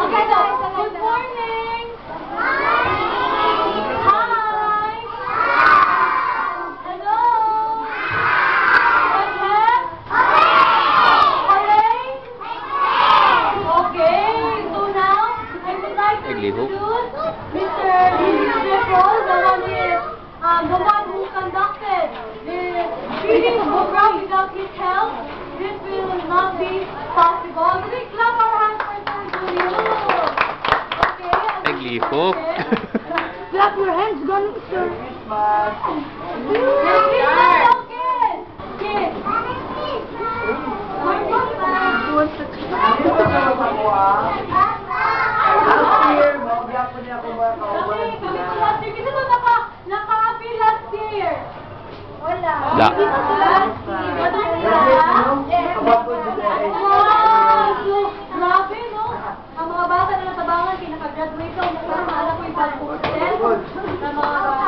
Okay, so, good morning! Hi! Hello! Okay, so now, I would like to introduce Mr. Paul, the one who conducted the reading program. Without his help, this will not be possible. So we clap our hands for Sir Julio. Okay. Naglihok. Clap your hands, ganun, sir. Merry Christmas, all kids! Kids! Naka-happy last year. Wala. La. Grabe, no? Ang mga bata na natabangan, kinaka-graduate na, alam ko yung 5% na mga bata.